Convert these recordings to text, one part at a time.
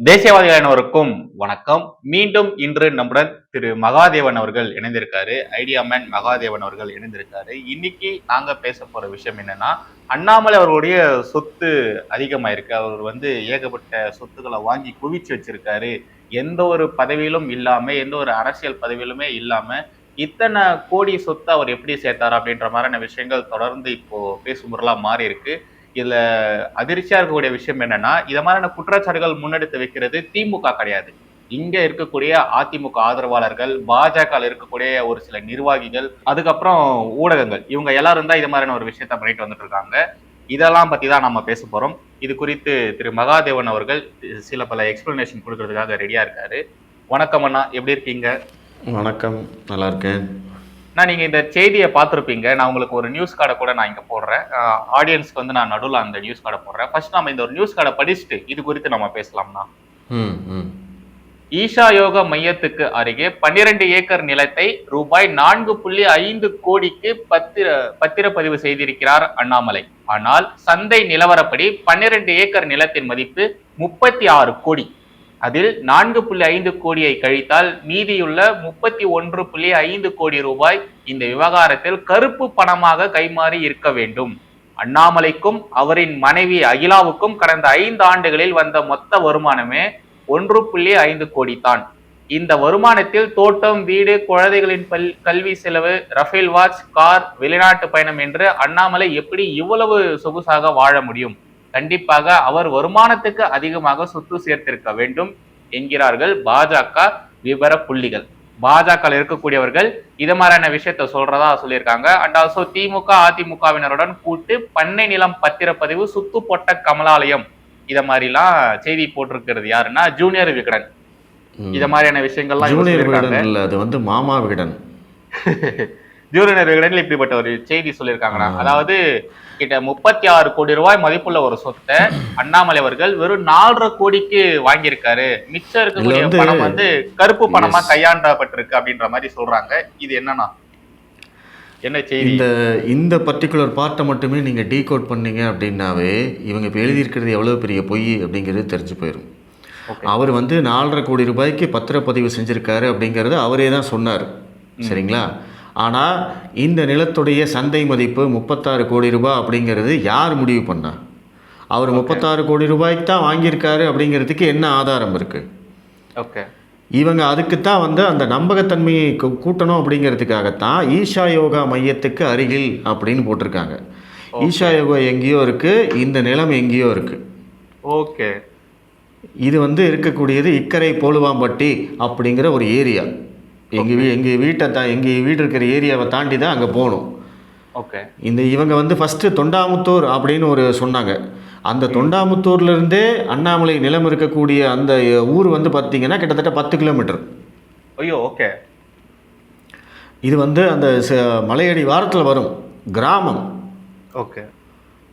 தேசியவாதிகளோருக்கும் வணக்கம். மீண்டும் இன்று நம்முடன் திரு மகாதேவன் அவர்கள் இணைந்திருக்காரு. ஐடியா மேன் மகாதேவன் அவர்கள் இணைந்திருக்காரு. இன்னைக்கு நாங்க பேச போற விஷயம் என்னன்னா, அண்ணாமலை அவர்களுடைய சொத்து அதிகமாயிருக்கு. அவர் ஏகப்பட்ட சொத்துக்களை வாங்கி குவிச்சு வச்சிருக்காரு. எந்த ஒரு பதவியிலும் இல்லாம, எந்த ஒரு அரசியல் பதவியிலுமே இல்லாம இத்தனை கோடி சொத்து அவர் எப்படி சேர்த்தாரு அப்படின்ற மாதிரியான விஷயங்கள் தொடர்ந்து இப்போ பேசும் பொருளா மாறி இருக்கு. இதுல அதிர்ச்சியா இருக்கக்கூடிய விஷயம் என்னன்னா, இத மாதிரியான குற்றச்சாட்டுகள் முன்னெடுத்து வைக்கிறது திமுக கிடையாது. இங்க இருக்கக்கூடிய அதிமுக ஆதரவாளர்கள், பாஜக இருக்கக்கூடிய ஒரு சில நிர்வாகிகள், அதுக்கப்புறம் ஊடகங்கள், இவங்க எல்லாரும் தான் இது மாதிரியான ஒரு விஷயத்த பண்ணிட்டு வந்துட்டு இருக்காங்க. இதெல்லாம் பத்தி தான் நம்ம பேச போறோம். இது குறித்து திரு மகாதேவன் அவர்கள் சில பல எக்ஸ்பிளனேஷன் கொடுக்கறதுக்காக ரெடியா இருக்காரு. வணக்கம் அண்ணா, எப்படி இருக்கீங்க? வணக்கம், நல்லா இருக்கேன். நீங்க இந்த செய்தியை பார்த்துருப்பீங்க. நான் உங்களுக்கு ஒரு நியூஸ் கார்டை கூட நான் இங்க போடுறேன். ஆடியன்ஸ்க்கு நான் நடுவில் அந்த நியூஸ் கார்டை போடுறேன். ஃபர்ஸ்ட் நம்ம இந்த ஒரு நியூஸ் கார்டை படிச்சுட்டு இது குறித்து நம்ம பேசலாம்னா. ஈஷா யோகா மையத்துக்கு அருகே 12 ஏக்கர் நிலத்தை ரூபாய் 4.5 கோடிக்கு பத்திரப்பதிவு செய்திருக்கிறார் அண்ணாமலை. ஆனால் சந்தை நிலவரப்படி 12 ஏக்கர் நிலத்தின் மதிப்பு 36 கோடி. அதில் 4.5 கோடியை கழித்தால் மீதியுள்ள 31.5 கோடி ரூபாய் இந்த விவகாரத்தில் கருப்பு பணமாக கைமாறி இருக்க வேண்டும். அண்ணாமலைக்கும் அவரின் மனைவி அகிலாவுக்கும் கடந்த 5 ஆண்டுகளில் வந்த மொத்த வருமானமே 1.5 கோடி தான். இந்த வருமானத்தில் தோட்டம், வீடு, குழந்தைகளின் கல்வி செலவு, ரஃபேல் வாட்ச், கார், வெளிநாட்டு பயணம் என்று அண்ணாமலை எப்படி இவ்வளவு சொகுசாக வாழ முடியும்? கண்டிப்பாக அவர் வருமானத்துக்கு அதிகமாக சொத்து சேர்த்திருக்க வேண்டும் என்கிறார்கள் பாஜக விபர புள்ளிகள். பாஜக இருக்கக்கூடியவர்கள் இது மாதிரியான விஷயத்த சொல்றதா சொல்லியிருக்காங்க. அண்ட் ஆல்சோ திமுக அதிமுகவினருடன் கூட்டு பண்ணை நிலம் பத்திரப்பதிவு, சுத்து பொட்ட கமலாலயம், இத மாதிரிலாம் செய்தி போட்டிருக்கிறது யாருன்னா ஜூனியர் விகடன். இத மாதிரியான விஷயங்கள்லாம் ஜூனியர் விகடன் இல்ல, அது மாமா விகடன். ஜூனியர் விகடன்ல இப்படிப்பட்ட ஒரு செய்தி சொல்லியிருக்காங்கன்னா, அதாவது கிட்ட 36 கோடி ரூபாய் மதிப்புள்ள ஒரு சொத்தை அண்ணாமலை அவர்கள் வெறும் 4.5 கோடிக்கு வாங்கியிருக்காரு. மிச்சம் இருக்கக்கூடிய பணம் கருப்பு பணமா கையாண்டப்பட்டிருக்கு அப்படின்ற மாதிரி சொல்றாங்க. இது என்னன்னா என்ன செய்தி? இந்த பர்டிகுலர் பார்ட்டை மட்டுமே நீங்க டீகோட் பண்ணீங்க அப்படின்னாவே இவங்க இப்போ எழுதியிருக்கிறது எவ்வளவு பெரிய பொய் அப்படிங்கிறது தெரிஞ்சு போயிடும். அவர் 4.5 கோடி ரூபாய்க்கு பத்திரப்பதிவு செஞ்சிருக்காரு அப்படிங்கிறது அவரே தான் சொன்னார், சரிங்களா? ஆனால் இந்த நிலத்துடைய சந்தை மதிப்பு 36 கோடி ரூபாய் அப்படிங்கிறது யார் முடிவு பண்ணா? அவர் 36 கோடி ரூபாய்க்கு தான் வாங்கியிருக்காரு அப்படிங்கிறதுக்கு என்ன ஆதாரம் இருக்குது? ஓகே, இவங்க அதுக்குத்தான் அந்த நம்பகத்தன்மையை கூட்டணும் அப்படிங்கிறதுக்காகத்தான் ஈஷா யோகா மையத்துக்கு அருகில் அப்படின்னு போட்டிருக்காங்க. ஈஷா யோகா எங்கேயோ இருக்குது, இந்த நிலம் எங்கேயோ இருக்குது. ஓகே, இது இருக்கக்கூடியது இக்கரை போலுவாம்பட்டி அப்படிங்கிற ஒரு ஏரியா. எங்கள் வீடு இருக்கிற ஏரியாவை தாண்டி தான் அங்கே போகணும். ஓகே, இவங்க ஃபஸ்ட்டு தொண்டாமுத்தூர் அப்படின்னு ஒரு சொன்னாங்க. அந்த தொண்டாமுத்தூர்லேருந்தே அண்ணாமலை நிலம் இருக்கக்கூடிய அந்த ஊர் பார்த்திங்கன்னா கிட்டத்தட்ட 10 கிலோமீட்டர். ஐயோ, ஓகே. இது அந்த மலையடி வாரத்தில் வரும் கிராமம். ஓகே,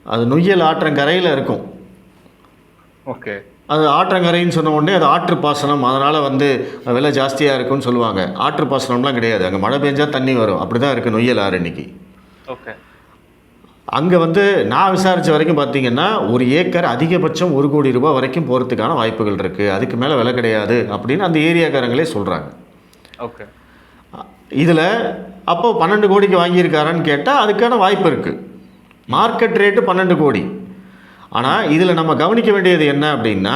அது நொய்யல் ஆற்றங்கரையில் இருக்கும். ஓகே, அது ஆற்றங்கரைன்னு சொன்ன உடனே அது ஆற்று பாசனம், அதனால் விலை ஜாஸ்தியாக இருக்குன்னு சொல்லுவாங்க. ஆற்று பாசனம்லாம் கிடையாது, அங்கே மழை பெஞ்சால் தண்ணி வரும், அப்படி தான் இருக்குது நொய்யல் ஆறு இன்னைக்கு. ஓகே, அங்கே நான் விசாரித்த வரைக்கும் பார்த்திங்கன்னா 1 ஏக்கர் அதிகபட்சம் 1 கோடி ரூபாய் வரைக்கும் போகிறதுக்கான வாய்ப்புகள் இருக்குது, அதுக்கு மேலே விலை கிடையாது அப்படின்னு அந்த ஏரியாக்காரங்களே சொல்கிறாங்க. ஓகே, இதில் அப்போ 12 கோடிக்கு வாங்கியிருக்காரான்னு கேட்டால் அதுக்கான வாய்ப்பு இருக்குது. மார்க்கெட் ரேட்டு 12 கோடி. ஆனால் இதில் நம்ம கவனிக்க வேண்டியது என்ன அப்படின்னா,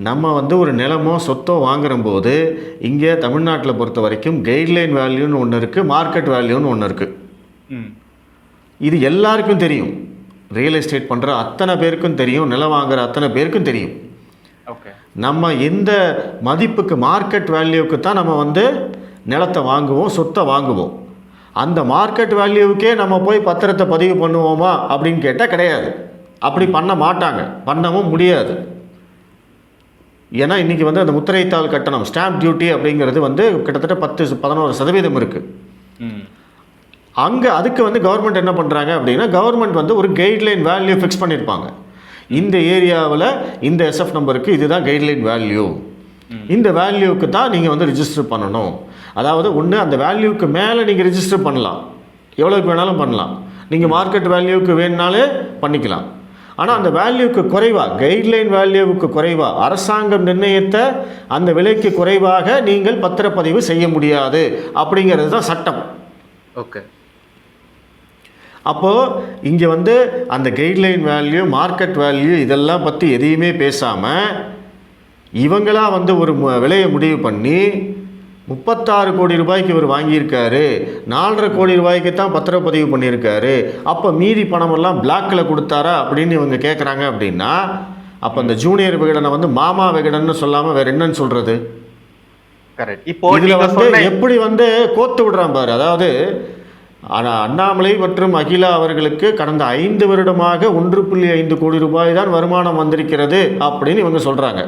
நம்ம ஒரு நிலமோ சொத்தோ வாங்குறம்போது இங்கே தமிழ்நாட்டில் பொறுத்த வரைக்கும் கைட்லைன் வேல்யூன்னு ஒன்று இருக்குது, மார்க்கெட் வேல்யூன்னு ஒன்று இருக்குது. இது எல்லாருக்கும் தெரியும், ரியல் எஸ்டேட் பண்ணுற அத்தனை பேருக்கும் தெரியும், நிலம் வாங்குகிற அத்தனை பேருக்கும் தெரியும். ஓகே, நம்ம எந்த மதிப்புக்கு மார்க்கெட் வேல்யூவுக்கு தான் நம்ம நிலத்தை வாங்குவோம், சொத்தை வாங்குவோம். அந்த மார்க்கெட் வேல்யூவுக்கே நம்ம போய் பத்திரத்தை பதிவு பண்ணுவோமா அப்படின்னு கேட்டால் கிடையாது. அப்படி பண்ண மாட்டாங்க, பண்ணவும் முடியாது. ஏன்னா இன்றைக்கி அந்த முத்திரைத்தாள் கட்டணம், ஸ்டாம்ப் டியூட்டி அப்படிங்கிறது கிட்டத்தட்ட 10-11% இருக்குது. அங்கே அதுக்கு கவர்மெண்ட் என்ன பண்ணுறாங்க அப்படின்னா, கவர்மெண்ட் ஒரு கைட்லைன் வேல்யூ ஃபிக்ஸ் பண்ணியிருப்பாங்க. இந்த ஏரியாவில் இந்த எஸ்எஃப் நம்பருக்கு இதுதான் கைட்லைன் வேல்யூ, இந்த வேல்யூவுக்கு தான் நீங்கள் ரிஜிஸ்டர் பண்ணணும். அதாவது ஒன்று அந்த வேல்யூவுக்கு மேலே நீங்கள் ரிஜிஸ்டர் பண்ணலாம், எவ்வளோக்கு வேணாலும் பண்ணலாம். நீங்கள் மார்க்கெட் வேல்யூவுக்கு வேணுனாலே பண்ணிக்கலாம். ஆனால் அந்த வேல்யூக்கு குறைவாக, கைட்லைன் வேல்யூவுக்கு குறைவாக, அரசாங்கம் நிர்ணயித்த அந்த விலைக்கு குறைவாக நீங்கள் பத்திரப்பதிவு செய்ய முடியாது அப்படிங்கிறது தான் சட்டம். ஓகே. அப்போது இங்கே வந்து அந்த கைட்லைன் வேல்யூ, மார்க்கெட் வேல்யூ இதெல்லாம் பற்றி எதையுமே பேசாமல் இவங்களாம் வந்து ஒரு விலையை முடிவு பண்ணி 36 கோடி ரூபாய்க்கு இவர் வாங்கியிருக்காரு, 4.5 கோடி ரூபாய்க்கு தான் பத்திரப்பதிவு பண்ணியிருக்காரு, அப்போ மீதி பணமெல்லாம் பிளாக்கில் கொடுத்தாரா அப்படின்னு இவங்க கேட்குறாங்க. அப்படின்னா அப்போ அந்த ஜூனியர் விகடனை வந்து மாமா விகடன்னு சொல்லாமல் வேறு என்னன்னு சொல்கிறது? கரெக்ட். இப்போ இதில் வந்து எப்படி வந்து கோத்து விடுறான் பாரு. அதாவது ஆனால் அண்ணாமலை மற்றும் அகிலா அவர்களுக்கு கடந்த 5 வருடமாக 1.5 கோடி ரூபாய் தான் வருமானம் வந்திருக்கிறது அப்படின்னு இவங்க சொல்கிறாங்க.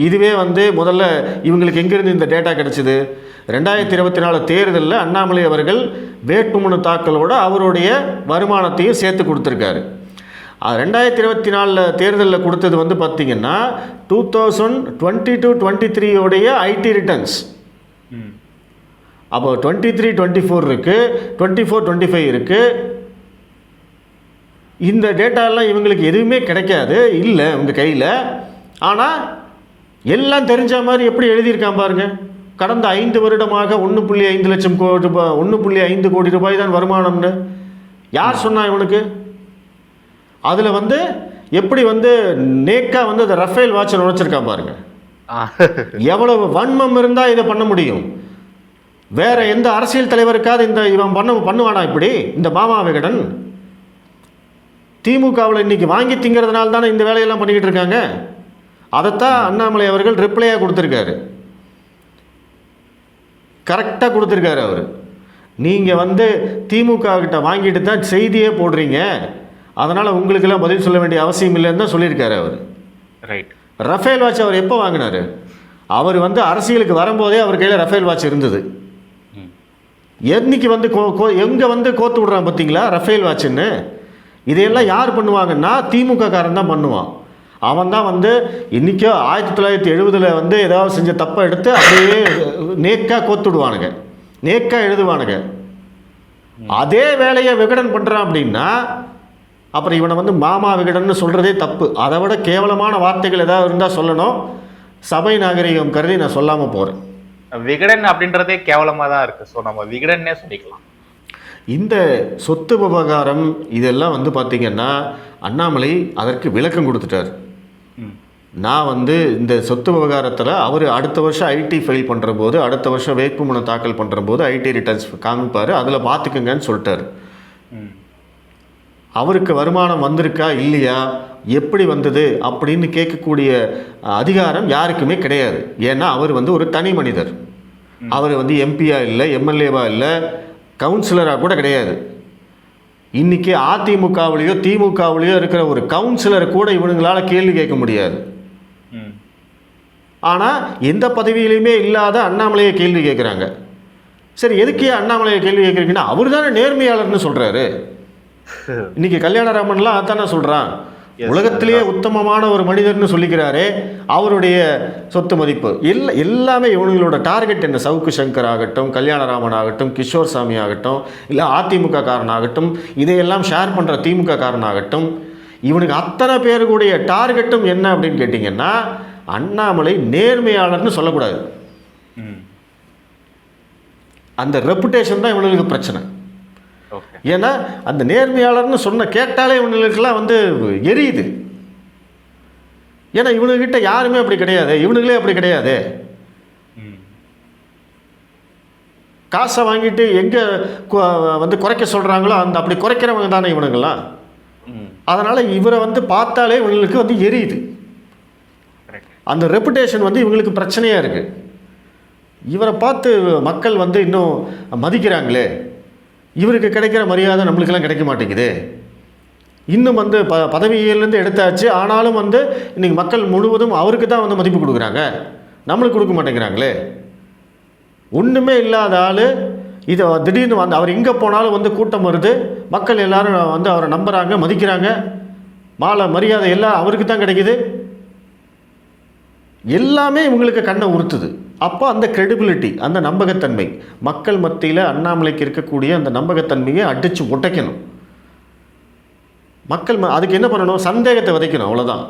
இதுவே வந்து முதல்ல இவங்களுக்கு எங்கேருந்து இந்த டேட்டா கிடச்சிது? 2024 தேர்தலில் அண்ணாமலை அவர்கள் வேட்புமனு தாக்கலோடு அவருடைய வருமானத்தையும் சேர்த்து கொடுத்துருக்காரு. 2024 தேர்தலில் கொடுத்தது வந்து பார்த்திங்கன்னா 2022-23 ஐடி ரிட்டர்ன்ஸ். அப்போ 23-24 இருக்குது, 24-25 இருக்குது. இந்த டேட்டாலாம் இவங்களுக்கு எதுவுமே கிடைக்காது, இல்லை உங்கள் கையில். ஆனால் எல்லாம் தெரிஞ்ச மாதிரி எப்படி எழுதியிருக்கான் பாருங்க. கடந்த 5 வருடமாக 1.5 லட்சம் கோடி ரூபாய், 1.5 கோடி ரூபாய் தான் வருமானம்னு யார் சொன்னா இவனுக்கு? அதில் வந்து எப்படி வந்து நேக்கா வந்து அந்த ரஃபேல் வாட்சை நுழைச்சிருக்கான் பாருங்க. எவ்வளவு வன்மம் இருந்தால் இதை பண்ண முடியும்? வேற எந்த அரசியல் தலைவருக்காவது இந்த இவன் பண்ணுவானா இப்படி? இந்த மாமா விகடன் திமுகவில் இன்னைக்கு வாங்கி திங்கிறதுனால தானே இந்த வேலையெல்லாம் பண்ணிக்கிட்டு இருக்காங்க. அதைத்தான் அண்ணாமலை அவர்கள் ரிப்ளையாக கொடுத்துருக்காரு, கரெக்டாக கொடுத்துருக்காரு அவர். நீங்கள் வந்து திமுக கிட்ட வாங்கிட்டு தான் செய்தியே போடுறீங்க, அதனால் உங்களுக்கெல்லாம் பதில் சொல்ல வேண்டிய அவசியம் இல்லைன்னு தான் சொல்லியிருக்காரு அவர். ரைட். ரஃபேல் வாட்ச் அவர் எப்போ வாங்கினார்? அவர் வந்து அரசியலுக்கு வரும்போதே அவர் கையில் ரஃபேல் வாட்ச் இருந்தது. என்னைக்கு வந்து எங்கே வந்து கோத்து விடுறான் பார்த்தீங்களா ரஃபேல் வாட்சுன்னு? இதையெல்லாம் யார் பண்ணுவாங்கன்னா திமுக காரன் தான் பண்ணுவான். அவன் தான் வந்து இன்றைக்கோ 1970 வந்து ஏதாவது செஞ்ச தப்பை எடுத்து அப்படியே நேக்காக கோத்துடுவானுங்க, நேக்காக எழுதுவானுங்க. அதே வேலையை விகடன் பண்ணுறான் அப்படின்னா அப்புறம் இவனை வந்து மாமா விகடன்னு சொல்கிறதே தப்பு. அதை விட கேவலமான வார்த்தைகள் ஏதாவது இருந்தால் சொல்லணும், சபை நாகரிகம் கருதி நான் சொல்லாமல் போகிறேன். விகடன் அப்படின்றதே கேவலமாக தான் இருக்குது. ஸோ நம்ம விகடன்னே சொல்லிக்கலாம். இந்த சொத்து விவகாரம் இதெல்லாம் வந்து பார்த்திங்கன்னா அண்ணாமலை அதற்கு விளக்கம் கொடுத்துட்டார். நான் வந்து இந்த சொத்து விவகாரத்தில் அவர் அடுத்த வருஷம் ஐடி ஃபைல் பண்ணுற போது, அடுத்த வருஷம் வேட்புமனு தாக்கல் பண்ணுற போது ஐடி ரிட்டர்ன்ஸ் காமிப்பார், அதில் பார்த்துக்குங்கன்னு சொல்லிட்டார். அவருக்கு வருமானம் வந்திருக்கா இல்லையா, எப்படி வந்தது அப்படின்னு கேட்கக்கூடிய அதிகாரம் யாருக்குமே கிடையாது. ஏன்னா அவர் வந்து ஒரு தனி மனிதர். அவர் வந்து எம்பியா இல்லை, எம்எல்ஏவா இல்லை, கவுன்சிலராக கூட கிடையாது. இன்றைக்கி அதிமுகவிலையோ திமுகவிலையோ இருக்கிற ஒரு கவுன்சிலரை கூட இவனுங்களால் கேள்வி கேட்க முடியாது. ஆனால் எந்த பதவியிலையுமே இல்லாத அண்ணாமலையை கேள்வி கேட்குறாங்க. சரி, எதுக்கே அண்ணாமலையை கேள்வி கேட்குறீங்கன்னா அவர் தானே நேர்மையாளர்னு சொல்கிறாரு. இன்றைக்கி கல்யாணராமன்லாம் அதானே சொல்கிறான், உலகத்திலேயே உத்தமமான ஒரு மனிதர்னு சொல்லிக்கிறாரே. அவருடைய சொத்து மதிப்பு எல்லாமே இவங்களோட டார்கெட் என்ன? சவுக்கு சங்கர் ஆகட்டும், கல்யாணராமன் ஆகட்டும், கிஷோர் சாமி ஆகட்டும், இல்லை அதிமுக காரனாகட்டும், இதையெல்லாம் ஷேர் பண்ணுற திமுக காரனாகட்டும், இவனுக்கு அத்தனை பேருக்குடைய டார்கெட்டும் என்ன அப்படின்னு கேட்டிங்கன்னா அண்ணாமலை நேர்மையாளர்னு சொல்லக்கூடாது. அந்த ரெப்புடேஷன் தான் இவனுக்கு பிரச்சனை. ஏன்னா அந்த நேர்மையாளர்னு சொன்ன கேட்டாலே இவனுக்கெல்லாம் வந்து எரியுது. ஏன்னா இவனுக்கிட்ட யாருமே அப்படி கிடையாது, இவனுங்களே அப்படி கிடையாது. காசை வாங்கிட்டு எங்கே வந்து குறைக்க சொல்கிறாங்களோ அந்த அப்படி குறைக்கிறவங்க தானே இவனுங்களாம். அதனால் இவரை வந்து பார்த்தாலே இவங்களுக்கு வந்து எரியுது. அந்த ரெப்புடேஷன் வந்து இவங்களுக்கு பிரச்சனையாக இருக்குது. இவரை பார்த்து மக்கள் வந்து இன்னும் மதிக்கிறாங்களே, இவருக்கு கிடைக்கிற மரியாதை நம்மளுக்கெல்லாம் கிடைக்க மாட்டேங்குது. இன்னும் வந்து பதவியிலேருந்து எடுத்தாச்சு, ஆனாலும் வந்து இன்றைக்கி மக்கள் முழுவதும் அவருக்கு தான் வந்து மதிப்பு கொடுக்குறாங்க, நம்மளுக்கு கொடுக்க மாட்டேங்கிறாங்களே. ஒன்றுமே இல்லாத ஆள் இதை திடீர்னு வந்து அவர் எங்கே போனாலும் வந்து கூட்டம் வருது, மக்கள் எல்லோரும் வந்து அவரை நம்புகிறாங்க, மதிக்கிறாங்க, மாலை மரியாதை எல்லாம் அவருக்கு தான் கிடைக்குது. எல்லாமே இவங்களுக்கு கண்ணை உறுத்துது. அப்போ அந்த கிரெடிபிலிட்டி, அந்த நம்பகத்தன்மை, மக்கள் மத்தியில் அண்ணாமலைக்கு இருக்கக்கூடிய அந்த நம்பகத்தன்மையை அடித்து உடைக்கணும். அதுக்கு என்ன பண்ணணும்? சந்தேகத்தை விதைக்கணும், அவ்வளோதான்.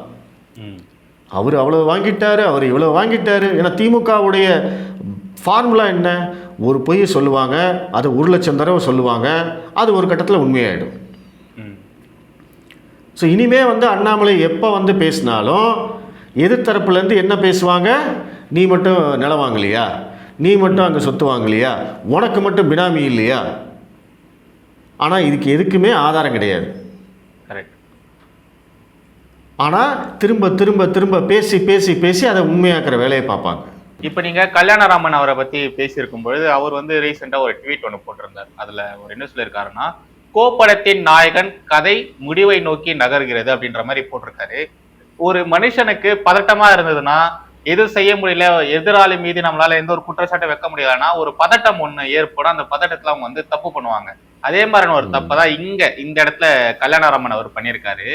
அவர் அவ்வளோ வாங்கிட்டாரு, அவர் இவ்வளோ வாங்கிட்டாரு. ஏன்னா திமுகவுடைய ஃபார்முலா என்ன? ஒரு பொய் சொல்லுவாங்க, அது 1,00,000 தடவை சொல்லுவாங்க, அது ஒரு கட்டத்தில் உண்மையாயிடும். ஸோ இனிமே வந்து அண்ணாமலை எப்போ வந்து பேசினாலும் எதிர்த்தரப்புலேருந்து என்ன பேசுவாங்க? நீ மட்டும் நிலம் வாங்கலையா, நீ மட்டும் அங்கே சொத்து வாங்கலையா, உனக்கு மட்டும் பினாமி இல்லையா? ஆனால் இதுக்கு எதுக்குமே ஆதாரம் கிடையாது. கரெக்ட். ஆனால் திரும்ப திரும்ப திரும்ப பேசி பேசி பேசி அதை உண்மையாக்குற வேலையை பார்ப்பாங்க. இப்போ நீங்கள் கல்யாணராமன் அவரை பற்றி பேசியிருக்கும் பொழுது அவர் வந்து ரீசெண்டாக ஒரு ட்வீட் ஒன்று போட்டிருந்தார். அதில் அவர் என்ன சொல்லியிருக்காருன்னா, கோப்படத்தின் நாயகன் கதை முடிவை நோக்கி நகர்கிறது அப்படின்ற மாதிரி போட்டிருக்காரு. ஒரு மனுஷனுக்கு பதட்டமா இருந்ததுன்னா, எது செய்ய முடியல, எதிராளி மீது நம்மளால எந்த ஒரு குற்றச்சாட்டை வைக்க முடியலன்னா ஒரு பதட்டம் ஒண்ணு ஏற்படும். அந்த பதட்டத்துல அவங்க வந்து தப்பு பண்ணுவாங்க. அதே மாதிரியான ஒரு தப்பை தான் இந்த இடத்துல கல்யாணராமன் அவர் பண்ணியிருக்காரு.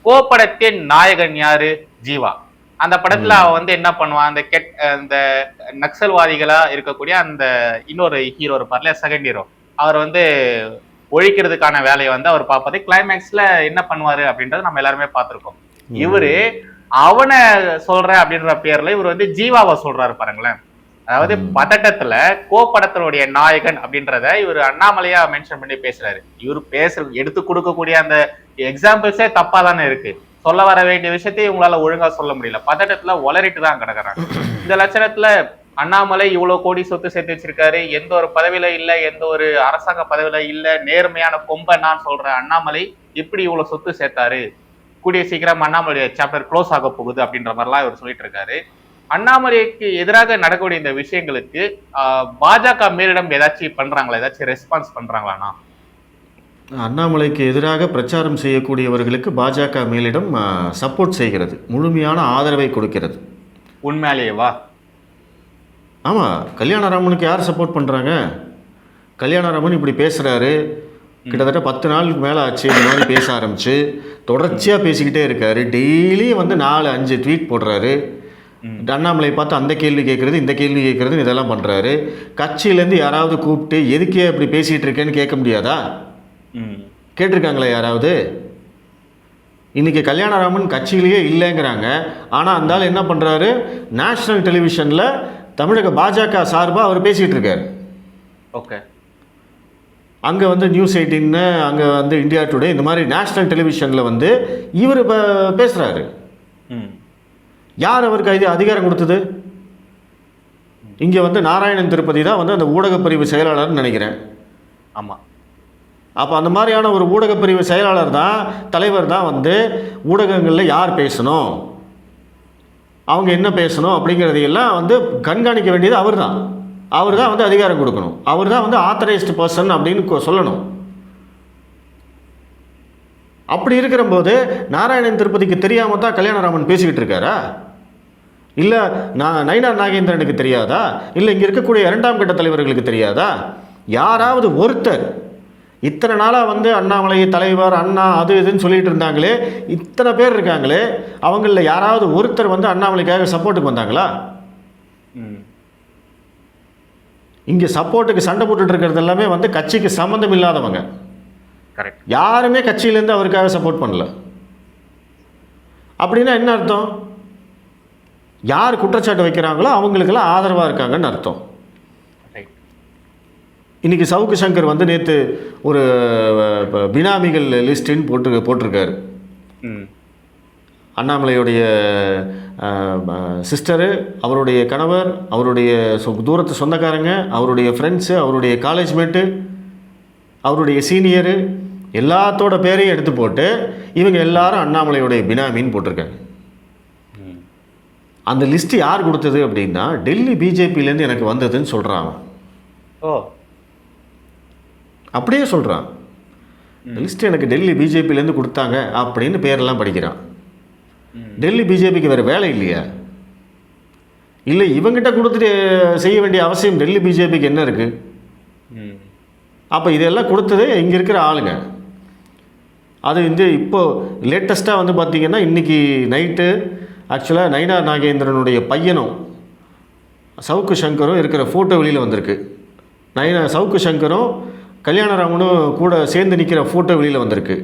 கோப்படத்தின் நாயகன் யாரு? ஜீவா. அந்த படத்துல அவன் வந்து என்ன பண்ணுவான், அந்த நக்சல்வாதிகளா இருக்கக்கூடிய அந்த இன்னொரு ஹீரோ இருப்பார்ல, செகண்ட் ஹீரோ, அவர் வந்து ஒழிக்கிறதுக்கான வேலையை வந்து அவர் பார்ப்பது. கிளைமேக்ஸ்ல என்ன பண்ணுவாரு அப்படின்றத நம்ம எல்லாருமே பார்த்திருக்கோம். இவரு அவனை சொல்ற அப்படின்ற பேர்ல இவர் வந்து ஜீவாவை சொல்றாரு பாருங்களேன். அதாவது பதட்டத்துல கோப்படத்தினுடைய நாயகன் அப்படின்றத இவர் அண்ணாமலையா மென்ஷன் பண்ணி பேசுறாரு. இவர் எடுத்து கொடுக்கக்கூடிய அந்த எக்ஸாம்பிள்ஸே தப்பா தானே இருக்கு. சொல்ல வர வேண்டிய விஷயத்தையும் இவங்களால ஒழுங்கா சொல்ல முடியல. பதட்டத்துல உளறிட்டு தான் கிடக்குறாங்க. இந்த லட்சணத்துல அண்ணாமலை இவ்வளவு கோடி சொத்து சேர்த்து வச்சிருக்காரு, எந்த ஒரு பதவியில இல்ல, எந்த ஒரு அரசாங்க பதவியில இல்ல, நேர்மையான கொம்பன் நான் சொல்றேன் அண்ணாமலை எப்படி இவ்வளவு சொத்து சேர்த்தாரு, கூடிய சீக்கிரம் அண்ணாமலைய சாப்டர் க்ளோஸ் ஆக போகுது அப்படின்ற மாதிரிலாம் இவர் சொல்லிட்டு இருக்காரு. அண்ணாமலைக்கு எதிராக நடக்கக்கூடிய இந்த விஷயங்களுக்கு பாஜக மேலிடம் ஏதாச்சும் பண்றாங்களா, ஏதாச்சும் ரெஸ்பான்ஸ் பண்றாங்களாண்ணா? அண்ணாமலைக்கு எதிராக பிரச்சாரம் செய்யக்கூடியவர்களுக்கு பாஜக மேலிடம் சப்போர்ட் செய்கிறது, முழுமையான ஆதரவை கொடுக்கிறது. உண்மையாலேயேவா? ஆமாம். கல்யாணராமனுக்கு யார் சப்போர்ட் பண்ணுறாங்க? கல்யாணராமன் இப்படி பேசுகிறாரு, கிட்டத்தட்ட 10 நாளுக்கு மேலே ஆச்சு இந்த மாதிரி பேச ஆரம்பிச்சு, தொடர்ச்சியாக பேசிக்கிட்டே இருக்காரு. டெய்லியும் வந்து 4-5 ட்வீட் போடுறாரு. அண்ணாமலை பார்த்து அந்த கேள்வி கேட்குறது, இந்த கேள்வி கேட்குறது, இதெல்லாம் பண்ணுறாரு. கட்சியிலேருந்து யாராவது கூப்பிட்டு எதுக்கே அப்படி பேசிகிட்டு இருக்கேன்னு கேட்க முடியாதா? கேட்டிருக்காங்களா யாராவது? இன்றைக்கி கல்யாணராமன் கட்சியிலேயே இல்லைங்கிறாங்க. ஆனால் அந்த ஆள் என்ன பண்ணுறாரு, நேஷ்னல் டெலிவிஷனில் தமிழக பாஜக சார்பாக அவர் பேசிகிட்டு இருக்காரு. ஓகே. அங்கே வந்து நியூஸ் 18, அங்கே வந்து இந்தியா டுடே, இந்த மாதிரி நேஷ்னல் டெலிவிஷனில் வந்து இவர் பேசுகிறாரு. யார் அவருக்கு அதிகாரம் கொடுத்தது? இங்கே வந்து நாராயணன் திருப்பதி தான் வந்து அந்த ஊடகப்பிரிவு செயலாளர்னு நினைக்கிறேன். ஆமாம். அப்போ அந்த மாதிரியான ஒரு ஊடகப்பிரிவு செயலாளர் தான், தலைவர் தான் வந்து ஊடகங்களில் யார் பேசணும், அவங்க என்ன பேசணும் அப்படிங்கிறதையெல்லாம் வந்து கண்காணிக்க வேண்டியது அவர் தான். அவர் தான் வந்து அதிகாரம் கொடுக்கணும். அவர் தான் வந்து ஆத்தரைஸ்டு பர்சன் அப்படின்னு சொல்லணும். அப்படி இருக்கிற போது நாராயணன் திருப்பதிக்கு தெரியாமல் தான் கல்யாணராமன் பேசிக்கிட்டு இருக்காரா? இல்லை நயினார் நாகேந்திரனுக்கு தெரியாதா? இல்லை இங்கே இருக்கக்கூடிய 2ஆம் கட்ட தலைவர்களுக்கு தெரியாதா? யாராவது ஒருத்தர் இத்தனை நாளாக வந்து அண்ணாமலை தலைவர் அண்ணா அது இதுன்னு சொல்லிட்டு இருந்தாங்களே, இத்தனை பேர் இருக்காங்களே, அவங்களில் யாராவது ஒருத்தர் வந்து அண்ணாமலைக்காக சப்போர்ட்டுக்கு வந்தாங்களா? இங்கே சப்போர்ட்டுக்கு சண்டை போட்டுட்டு இருக்கிறது எல்லாமே வந்து கட்சிக்கு சம்மந்தம் இல்லாதவங்க. கரெக்ட். யாருமே கட்சியிலேருந்து அவருக்காக சப்போர்ட் பண்ணல. அப்படின்னா என்ன அர்த்தம்? யார் குற்றச்சாட்டு வைக்கிறாங்களோ அவங்களுக்கெல்லாம் ஆதரவாக இருக்காங்கன்னு அர்த்தம். இன்றைக்கி சவுக்கு சங்கர் வந்து நேற்று ஒரு பினாமிகள் லிஸ்ட்டுன்னு போட்டிருக்காரு. அண்ணாமலையுடைய சிஸ்டரு, அவருடைய கணவர், அவருடைய தூரத்து சொந்தக்காரங்க, அவருடைய ஃப்ரெண்ட்ஸு, அவருடைய காலேஜ்மேட்டு, அவருடைய சீனியரு, எல்லாத்தோட பேரையும் எடுத்து போட்டு இவங்க எல்லாரும் அண்ணாமலையுடைய பினாமின்னு போட்டிருக்காங்க. அந்த லிஸ்ட்டு யார் கொடுத்தது அப்படின்னா டெல்லி பிஜேபியிலேருந்து எனக்கு வந்ததுன்னு சொல்கிறான். ஓ, அப்படியே சொல்கிறான். லிஸ்ட் எனக்கு டெல்லி பிஜேபியிலேருந்து கொடுத்தாங்க அப்படின்னு பேரெல்லாம் படிக்கிறான். டெல்லி பிஜேபிக்கு வேறு வேலை இல்லையா? இல்லை இவங்கிட்ட கொடுத்துட்டு செய்ய வேண்டிய அவசியம் டெல்லி பிஜேபிக்கு என்ன இருக்குது? அப்போ இதெல்லாம் கொடுத்தது இங்கே இருக்கிற ஆளுங்க. அது வந்து இப்போது லேட்டஸ்ட்டாக வந்து பார்த்திங்கன்னா இன்றைக்கி நைட்டு ஆக்சுவலாக நயினார் நாகேந்திரனுடைய பையனும் சவுக்கு சங்கரும் இருக்கிற ஃபோட்டோ வெளியில் வந்திருக்கு. சவுக்கு சங்கரும் கல்யாணராமனும் கூட சேர்ந்து நிற்கிற ஃபோட்டோ வெளியில் வந்திருக்கு.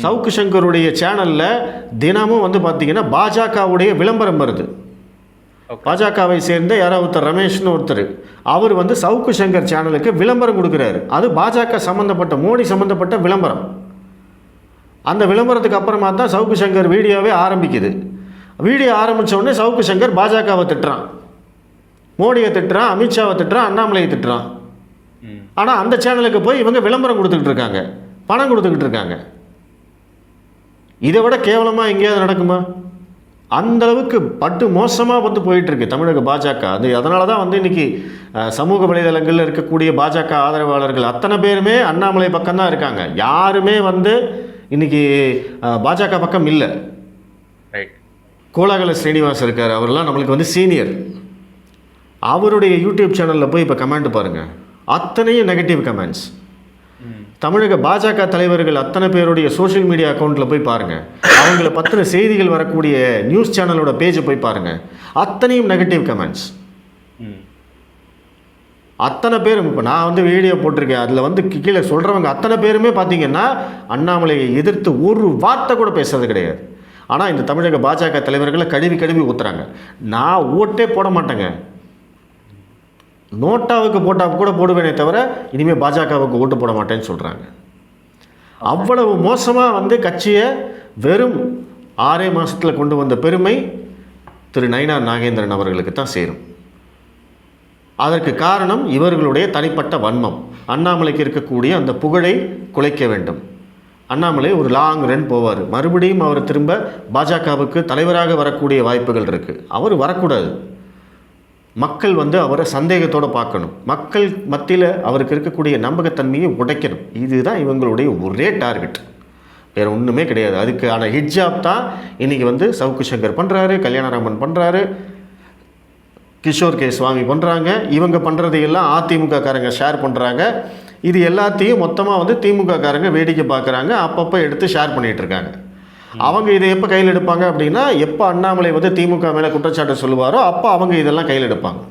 சவுக்கு சங்கருடைய சேனலில் தினமும் வந்து பார்த்தீங்கன்னா பாஜகவுடைய விளம்பரம் வருது. பாஜகவை சேர்ந்த யாராவது ஒருத்தர் ரமேஷ்னு ஒருத்தர், அவர் வந்து சவுக்கு சங்கர் சேனலுக்கு விளம்பரம் கொடுக்குறாரு. அது பாஜக சம்மந்தப்பட்ட, மோடி சம்மந்தப்பட்ட விளம்பரம். அந்த விளம்பரத்துக்கு அப்புறமா தான் சவுக்கு சங்கர் வீடியோவே ஆரம்பிக்குது. வீடியோ ஆரம்பித்த உடனே சவுக்கு சங்கர் பாஜகவை திட்டுறான், மோடியை திட்டுறான், அமித்ஷாவை திட்டுறான், அண்ணாமலையை திட்டுறான். ஆனால் அந்த சேனலுக்கு போய் இவங்க விளம்பரம் கொடுத்துக்கிட்டு இருக்காங்க, பணம் கொடுத்துக்கிட்டு இருக்காங்க. இதை விட கேவலமாக எங்கேயாவது நடக்குமா? அந்த அளவுக்கு பட்டு மோசமாக வந்து போயிட்டுருக்கு தமிழக பாஜக. அதனால தான் வந்து இன்றைக்கி சமூக வலைதளங்களில் இருக்கக்கூடிய பாஜக ஆதரவாளர்கள் அத்தனை பேருமே அண்ணாமலை பக்கம்தான் இருக்காங்க. யாருமே வந்து இன்றைக்கி பாஜக பக்கம் இல்லை. கோலாகல ஸ்ரீனிவாஸ் இருக்கார், அவரெல்லாம் நம்மளுக்கு வந்து சீனியர். அவருடைய யூடியூப் சேனலில் போய் இப்போ கமெண்ட் பாருங்கள், அத்தனையும் நெகட்டிவ் கமெண்ட்ஸ். தமிழக பாஜக தலைவர்கள் அத்தனை பேருடைய சோஷியல் மீடியா அக்கௌண்ட்டில் போய் பாருங்கள், அவங்கள பற்றின செய்திகள் வரக்கூடிய நியூஸ் சேனலோட பேஜை போய் பாருங்கள், அத்தனையும் நெகட்டிவ் கமெண்ட்ஸ். அத்தனை பேரும் இப்போ நான் வந்து வீடியோ போட்டிருக்கேன், அதில் வந்து கீழே சொல்கிறவங்க அத்தனை பேருமே பார்த்தீங்கன்னா அண்ணாமலையை எதிர்த்து ஒரு வார்த்தை கூட பேசுறது கிடையாது. ஆனால் இந்த தமிழக பாஜக தலைவர்களை கழுவி கழுவி ஊற்றுறாங்க. நான் ஓட்டே போட மாட்டேங்க, நோட்டாவுக்கு போட்டால் கூட போடுவேனே தவிர இனிமேல் பாஜகவுக்கு ஓட்டு போட மாட்டேன்னு சொல்கிறாங்க. அவ்வளவு மோசமாக வந்து கட்சியை வெறும் 6 மாதத்தில் கொண்டு வந்த பெருமை திரு நயினார் நாகேந்திரன் அவர்களுக்கு தான் சேரும். அதற்கு காரணம் இவர்களுடைய தனிப்பட்ட வன்மம். அண்ணாமலைக்கு இருக்கக்கூடிய அந்த புகழை குலைக்க வேண்டும். அண்ணாமலை ஒரு லாங் ரன் போவார், மறுபடியும் அவர் திரும்ப பாஜகவுக்கு தலைவராக வரக்கூடிய வாய்ப்புகள் இருக்குது. அவர் வரக்கூடாது. மக்கள் வந்து அவரை சந்தேகத்தோடு பார்க்கணும், மக்கள் மத்தியில் அவருக்கு இருக்கக்கூடிய நம்பகத்தன்மையை உடைக்கணும். இதுதான் இவங்களுடைய ஒரே டார்கெட், வேறு ஒன்றுமே கிடையாது. அதுக்கான ஹிட்ஜாப் தான் இன்றைக்கி வந்து சவுக்கு சங்கர் பண்ணுறாரு, கல்யாணராமன் பண்ணுறாரு, கிஷோர் கே சுவாமி பண்ணுறாங்க. இவங்க பண்ணுறதையெல்லாம் அதிமுக காரங்க ஷேர் பண்ணுறாங்க. இது எல்லாத்தையும் மொத்தமாக வந்து திமுக காரங்க வேடிக்கை பார்க்குறாங்க, அப்பப்போ எடுத்து ஷேர் பண்ணிகிட்ருக்காங்க. அவங்க இதை எப்போ கையில் எடுப்பாங்க அப்படின்னா, எப்போ அண்ணாமலை வந்து திமுக மேலே குற்றச்சாட்டு சொல்லுவாரோ அப்போ அவங்க இதெல்லாம் கையில் எடுப்பாங்க.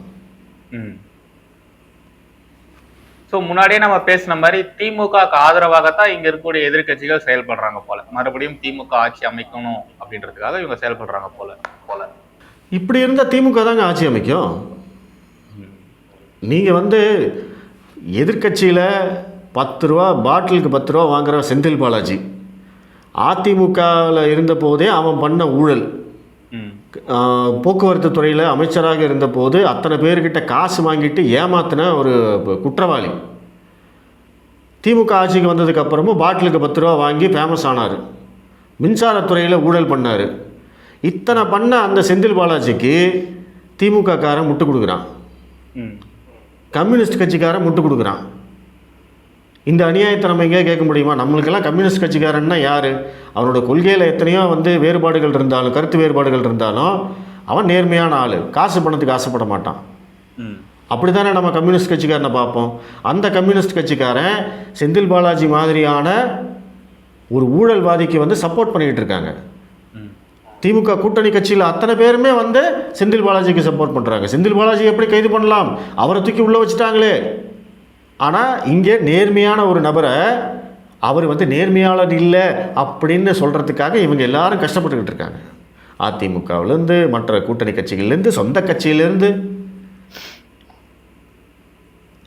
ஸோ முன்னாடியே நம்ம பேசின மாதிரி திமுக ஆதரவாகத்தான் இங்க இருக்கக்கூடிய எதிர்கட்சிகள் செயல்படுறாங்க போல. மறுபடியும் திமுக ஆட்சி அமைக்கணும் அப்படின்றதுக்காக இவங்க செயல்படுறாங்க போல. இப்படி இருந்தால் திமுக தாங்க ஆட்சி அமைக்கும். நீங்கள் வந்து எதிர்கட்சியில் 10 ரூபா பாட்டிலுக்கு 10 ரூபா வாங்குற செந்தில் பாலாஜி அதிமுகவில் இருந்தபோதே அவன் பண்ண ஊழல், போக்குவரத்து துறையில் அமைச்சராக இருந்தபோது அத்தனை பேர்கிட்ட காசு வாங்கிட்டு ஏமாத்தின ஒரு குற்றவாளி. திமுக ஆட்சிக்கு வந்ததுக்கப்புறமும் பாட்டிலுக்கு 10 ரூபா வாங்கி ஃபேமஸ் ஆனார். மின்சாரத்துறையில் ஊழல் பண்ணார். இத்தனை பண்ண அந்த செந்தில் பாலாஜிக்கு திமுக காரன் முட்டு கொடுக்குறான், கம்யூனிஸ்ட் கட்சிக்காரன் முட்டு கொடுக்குறான். இந்த அநியாயத்தை நம்ம எங்கேயா கேட்க முடியுமா? நம்மளுக்கெல்லாம் கம்யூனிஸ்ட் கட்சிக்காரன்னா யார்? அவனோட கொள்கையில் எத்தனையோ வந்து வேறுபாடுகள் இருந்தாலும், கருத்து வேறுபாடுகள் இருந்தாலும், அவன் நேர்மையான ஆள், காசு பணத்துக்கு ஆசைப்பட மாட்டான். அப்படி தானே நம்ம கம்யூனிஸ்ட் கட்சிக்காரனை பார்ப்போம். அந்த கம்யூனிஸ்ட் கட்சிக்காரன் செந்தில் பாலாஜி மாதிரியான ஒரு ஊழல்வாதிக்கு வந்து சப்போர்ட் பண்ணிக்கிட்டு இருக்காங்க. திமுக கூட்டணி கட்சியில் அத்தனை பேருமே வந்து செந்தில் பாலாஜிக்கு சப்போர்ட் பண்ணுறாங்க. செந்தில் பாலாஜி எப்படி கைது பண்ணலாம், அவரை தூக்கி உள்ளே வச்சுட்டாங்களே. ஆனால் இங்கே நேர்மையான ஒரு நபரை அவர் வந்து நேர்மையாளர் இல்லை அப்படின்னு சொல்கிறதுக்காக இவங்க எல்லாரும் கஷ்டப்பட்டுக்கிட்டு இருக்காங்க. அதிமுகவிலேருந்து, மற்ற கூட்டணி கட்சிகள்லேருந்து, சொந்த கட்சியிலேருந்து.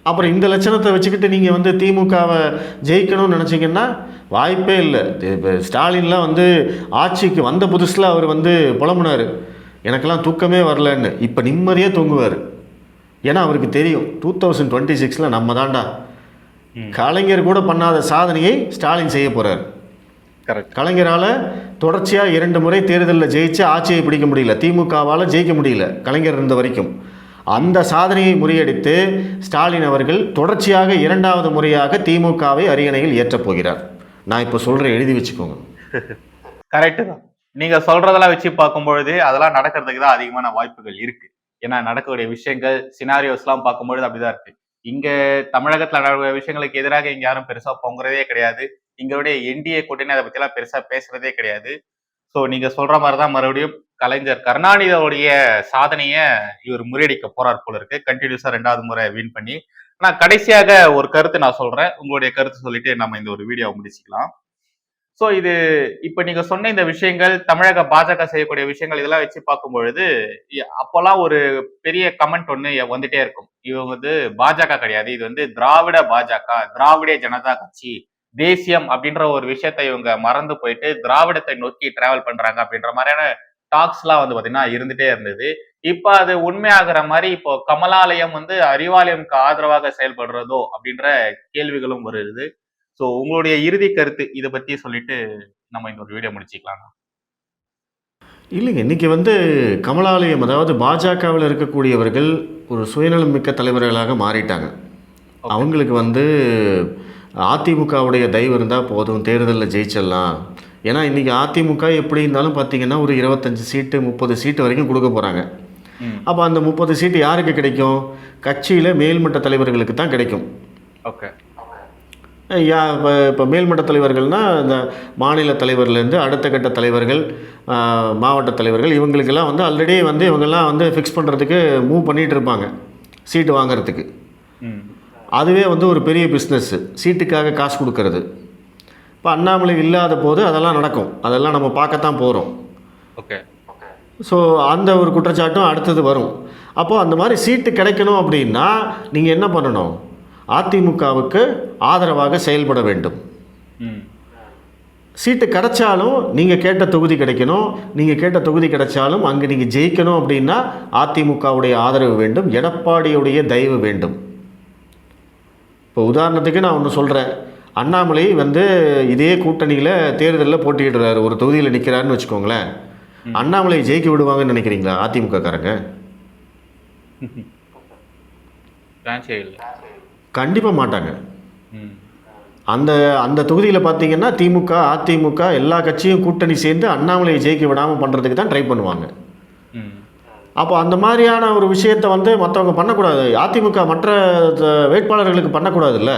அப்புறம் இந்த லட்சணத்தை வச்சுக்கிட்டு நீங்கள் வந்து திமுகவை ஜெயிக்கணும்னு நினச்சிங்கன்னா வாய்ப்பே இல்லை. இப்போ ஸ்டாலின்லாம் வந்து ஆட்சிக்கு வந்த புதுசில் அவர் வந்து புலம்புனார், எனக்கெல்லாம் தூக்கமே வரலன்னு. இப்போ நிம்மதியாக தூங்குவார். ஏன்னா அவருக்கு தெரியும் 2026 நம்ம தாண்டா, கலைஞர் கூட பண்ணாத சாதனையை ஸ்டாலின் செய்ய போகிறார். கலைஞரால் தொடர்ச்சியாக 2 முறை தேர்தலில் ஜெயிச்சு ஆட்சியை பிடிக்க முடியல, திமுகவால் ஜெயிக்க முடியல கலைஞர் இருந்த வரைக்கும். அந்த சாதனையை முறியடித்து ஸ்டாலின் அவர்கள் தொடர்ச்சியாக 2வது முறையாக திமுகவை அரியணையில் ஏற்றப் போகிறார். நான் இப்போ சொல்கிறேன், எழுதி வச்சுக்கோங்க. கரெக்டு தான். நீங்கள் சொல்கிறதெல்லாம் வச்சு பார்க்கும்பொழுது அதெல்லாம் நடக்கிறதுக்கு தான் அதிகமான வாய்ப்புகள் இருக்குது. ஏன்னா நடக்கக்கூடிய விஷயங்கள், சினாரியோஸ்லாம் பார்க்கும்பொழுது அப்படிதான் இருக்கு. இங்க தமிழகத்துல நடக்கிற விஷயங்களுக்கு எதிராக இங்க யாரும் பெருசா பொங்குறதே கிடையாது. இங்களுடைய என்டிஏ கூட்டணி அதை பத்திலாம் பெருசா பேசுறதே கிடையாது. ஸோ நீங்க சொல்ற மாதிரிதான் மறுபடியும் கலைஞர் கருணாநிதியோடைய சாதனைய இவர் முறியடிக்க போறார் போல இருக்கு, கண்டினியூஸா 2வது முறை வின் பண்ணி. ஆனா கடைசியாக ஒரு கருத்து நான் சொல்றேன், உங்களுடைய கருத்து சொல்லிட்டு நம்ம இந்த ஒரு வீடியோவை முடிச்சுக்கலாம். சோ இது இப்ப நீங்க சொன்ன இந்த விஷயங்கள், தமிழக பாஜக செய்யக்கூடிய விஷயங்கள் இதெல்லாம் வச்சு பார்க்கும் பொழுது, அப்போலாம் ஒரு பெரிய கமெண்ட் ஒண்ணு வந்துட்டே இருக்கும். இவங்க வந்து பாஜக கிடையாது. இது வந்து திராவிட பாஜக, திராவிட ஜனதா கட்சி, தேசியம் அப்படின்ற ஒரு விஷயத்த இவங்க மறந்து போயிட்டு திராவிடத்தை நோக்கி டிராவல் பண்றாங்க அப்படின்ற மாதிரியான டாக்ஸ் எல்லாம் வந்து பாத்தீங்கன்னா இருந்துட்டே இருந்தது. இப்ப அது உண்மையாகிற மாதிரி இப்போ கமலாலயம் வந்து அறிவாலயம்க்கு ஆதரவாக செயல்படுறதோ அப்படின்ற கேள்விகளும் வருது. சோ உங்களுடைய இறுதி கருத்து இத பத்தி சொல்லிட்டு நம்ம இந்த ஒரு வீடியோ முடிச்சுக்கலாம். இல்லைங்க, இன்னைக்கு வந்து கமலாலயம், அதாவது பாஜகவில் இருக்கக்கூடியவர்கள் ஒரு சுயநலம் மிக்க தலைவர்களாக மாறிட்டாங்க. அவங்களுக்கு வந்து அதிமுகவுடைய தயவு இருந்தால் போதும், தேர்தலில் ஜெயிச்சிடலாம். ஏன்னா இன்றைக்கி அதிமுக எப்படி இருந்தாலும் பார்த்தீங்கன்னா ஒரு 25 சீட்டு 30 சீட்டு வரைக்கும் கொடுக்க போகிறாங்க. அப்போ அந்த 30 சீட்டு யாருக்கு கிடைக்கும்? கட்சியில் மேல்மட்ட தலைவர்களுக்கு தான் கிடைக்கும். ஓகே. இப்போ மேல்மட்ட தலைவர்கள்னால் இந்த மாநில தலைவர்லேருந்து அடுத்த கட்ட தலைவர்கள், மாவட்ட தலைவர்கள், இவங்களுக்கெல்லாம் வந்து ஆல்ரெடி வந்து இவங்கெல்லாம் வந்து ஃபிக்ஸ் பண்ணுறதுக்கு மூவ் பண்ணிகிட்டு இருப்பாங்க சீட்டு வாங்கிறதுக்கு. அதுவே வந்து ஒரு பெரிய பிஸ்னஸ்ஸு, சீட்டுக்காக காசு கொடுக்கறது. இப்போ அண்ணாமலை இல்லாத போது அதெல்லாம் நடக்கும், அதெல்லாம் நம்ம பார்க்கத்தான் போகிறோம். ஓகே. ஸோ அந்த ஒரு குற்றச்சாட்டும் அடுத்தது வரும். அப்போது அந்த மாதிரி சீட்டு கிடைக்கணும் அப்படின்னா நீங்கள் என்ன பண்ணணும்? அதிமுகவுக்கு ஆதரவாக செயல்பட வேண்டும். சீட்டு கிடைச்சாலும் நீங்கள் கேட்ட தொகுதி கிடைக்கணும். நீங்கள் கேட்ட தொகுதி கிடைச்சாலும் அங்கே நீங்கள் ஜெயிக்கணும் அப்படின்னா அதிமுகவுடைய ஆதரவு வேண்டும், எடப்பாடியுடைய தயவு வேண்டும். இப்போ உதாரணத்துக்கு நான் ஒன்று சொல்கிறேன். அண்ணாமலை வந்து இதே கூட்டணியில் தேர்தலில் போட்டியிடுறாரு, ஒரு தொகுதியில் நிற்கிறாருன்னு வச்சுக்கோங்களேன். அண்ணாமலை ஜெயிக்க விடுவாங்கன்னு நினைக்கிறீங்களா அதிமுக காரங்க? கண்டிப்பாக மாட்டாங்க. அந்த அந்த தொகுதியில் பார்த்தீங்கன்னா திமுக அதிமுக எல்லா கட்சியும் கூட்டணி சேர்ந்து அண்ணாமலையை ஜெயிக்க விடாமல் பண்ணுறதுக்கு தான் ட்ரை பண்ணுவாங்க. அப்போ அந்த மாதிரியான ஒரு விஷயத்தை வந்து மற்றவங்க பண்ணக்கூடாது, அதிமுக மற்ற வேட்பாளர்களுக்கு பண்ணக்கூடாதுல்ல.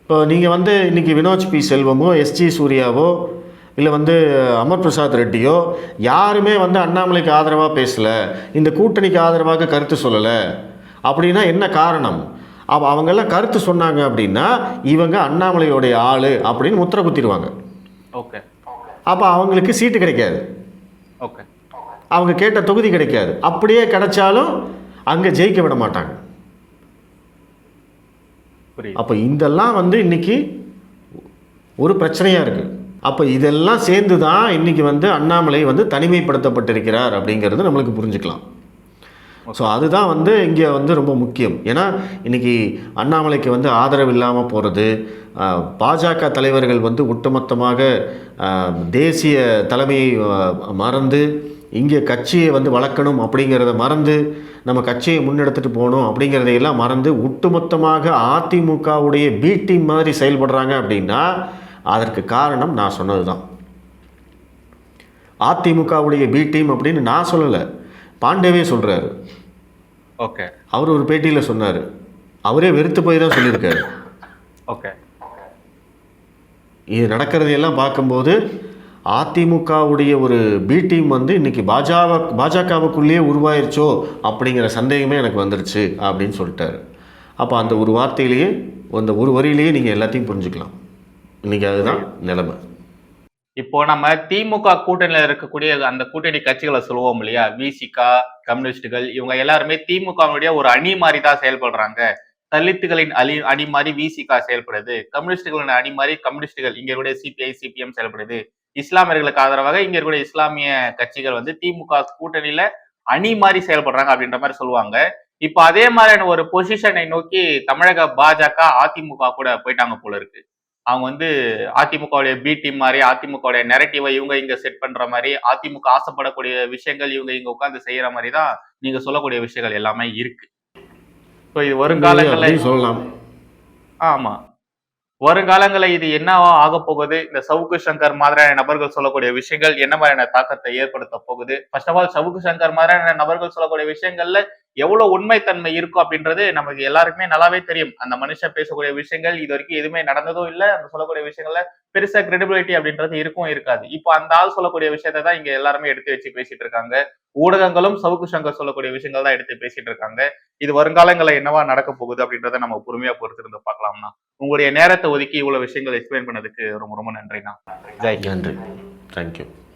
இப்போ நீங்கள் வந்து இன்றைக்கி வினோத் பி செல்வமோ எஸ்ஜி சூர்யாவோ இல்லை வந்து அமர் பிரசாத் ரெட்டியோ யாருமே வந்து அண்ணாமலைக்கு ஆதரவாக பேசலை, இந்த கூட்டணிக்கு ஆதரவாக கருத்து சொல்லலை அப்படின்னா என்ன காரணம்? அப்போ அவங்கெல்லாம் கருத்து சொன்னாங்க அப்படின்னா இவங்க அண்ணாமலையோடைய ஆள் அப்படின்னு முத்திரை குத்திடுவாங்க. ஓகே. அப்போ அவங்களுக்கு சீட்டு கிடைக்காது. ஓகே. அவங்க கேட்ட தொகுதி கிடைக்காது. அப்படியே கிடைச்சாலும் அங்கே ஜெயிக்க விட மாட்டாங்க. அப்போ இதெல்லாம் வந்து இன்னைக்கு ஒரு பிரச்சனையாக இருக்குது. அப்போ இதெல்லாம் சேர்ந்து தான் இன்றைக்கி வந்து அண்ணாமலை வந்து தனிமைப்படுத்தப்பட்டிருக்கிறார் அப்படிங்கிறது நம்மளுக்கு புரிஞ்சுக்கலாம். ஸோ அதுதான் வந்து இங்கே வந்து ரொம்ப முக்கியம். ஏன்னா இன்றைக்கி அண்ணாமலைக்கு வந்து ஆதரவு இல்லாமல் போகிறது, பாஜக தலைவர்கள் வந்து ஒட்டுமொத்தமாக தேசிய தலைமையை மறந்து இங்கே கட்சியை வந்து வளர்க்கணும் அப்படிங்கிறத மறந்து நம்ம கட்சியை முன்னெடுத்துட்டு போகணும் அப்படிங்கிறதையெல்லாம் மறந்து ஒட்டுமொத்தமாக அதிமுகவுடைய பி டீம் மாதிரி செயல்படுறாங்க அப்படின்னா அதற்கு காரணம் நான் சொன்னது தான். அதிமுகவுடைய பி டீம் அப்படின்னு நான் சொல்லலை, பாண்டேவே சொல்கிறாரு. ஓகே. அவர் ஒரு பேட்டியில் சொன்னார், அவரே வெறுத்து போய் தான் சொல்லியிருக்காரு. ஓகே. இது நடக்கிறதையெல்லாம் பார்க்கும்போது அதிமுகவுடைய ஒரு பி டீம் வந்து இன்றைக்கி பாஜகவுக்குள்ளேயே உருவாயிருச்சோ அப்படிங்கிற சந்தேகமே எனக்கு வந்துருச்சு அப்படின்னு சொல்லிட்டாரு. அப்போ அந்த ஒரு வார்த்தையிலேயே, அந்த ஒரு வரியிலேயே நீங்கள் எல்லாத்தையும் புரிஞ்சுக்கலாம். இன்றைக்கி அதுதான் நிலைமை. இப்போ நம்ம திமுக கூட்டணியில் இருக்கக்கூடிய அந்த கூட்டணி கட்சிகளை சொல்லுவோம் இல்லையா, விசிகா, கம்யூனிஸ்டுகள், இவங்க எல்லாருமே திமுகவுடைய ஒரு அணி மாதிரி தான் செயல்படுறாங்க. தலித்துகளின் அணி மாதிரி விசிகா செயல்படுது, கம்யூனிஸ்டுகளின் அணி மாதிரி கம்யூனிஸ்டுகள் இங்க இருக்கக்கூடிய சிபிஐ சிபிஎம் செயல்படுது, இஸ்லாமியர்களுக்கு ஆதரவாக இங்க இருக்கக்கூடிய இஸ்லாமிய கட்சிகள் வந்து திமுக கூட்டணியில அணி மாதிரி செயல்படுறாங்க அப்படின்ற மாதிரி சொல்லுவாங்க. இப்ப அதே மாதிரியான ஒரு பொசிஷனை நோக்கி தமிழக பாஜக அதிமுக கூட போயிட்டாங்க போல இருக்கு. அவங்க வந்து அதிமுகவுடைய பி டீம் மாதிரி அதிமுகவுடைய நெரட்டிவை இவங்க இங்க செட் பண்ற மாதிரி, அதிமுக ஆசைப்படக்கூடிய விஷயங்கள் இவங்க இங்க உட்கார்ந்து செய்யற மாதிரி தான் நீங்க சொல்லக்கூடிய விஷயங்கள் எல்லாமே இருக்கு. இது வருங்காலங்களில் சொல்லலாம். ஆமா, வருங்காலங்களில் இது என்னவா ஆக போகுது, இந்த சவுக்கு சங்கர் மாதிரியான நபர்கள் சொல்லக்கூடிய விஷயங்கள் என்ன மாதிரியான தாக்கத்தை ஏற்படுத்த போகுது? First of all Savukku Shankar மாதிரியான நபர்கள் சொல்லக்கூடிய விஷயங்கள்ல எவ்வளவு உண்மைத்தன்மை இருக்கும் அப்படின்றது நமக்கு எல்லாருக்குமே நல்லாவே தெரியும். அந்த மனுஷன் பேசக்கூடிய விஷயங்கள் இது வரைக்கும் எதுவுமே நடந்ததும் இல்ல, அந்த சொல்லக்கூடிய விஷயங்கள்ல பெருசா கிரெடிபிலிட்டி அப்படின்றது இருக்கும் இருக்காது. இப்போ அந்த ஆள் சொல்லக்கூடிய விஷயத்தை தான் இங்க எல்லாருமே எடுத்து வச்சு பேசிட்டு இருக்காங்க. ஊடகங்களும் சவுக்கு சங்கர் சொல்லக்கூடிய விஷயங்கள் தான் எடுத்து பேசிட்டு இருக்காங்க. இது வருங்காலங்களில் என்னவா நடக்க போகுது அப்படின்றத நம்ம பொறுமையா பொறுத்திருந்து பார்க்கலாம்னா. உங்களுடைய நேரத்தை ஒதுக்கி இவ்வளவு விஷயங்கள் எக்ஸ்பிளைன் பண்ணதுக்கு ரொம்ப ரொம்ப நன்றிண்ணா. நன்றி. தேங்க்யூ.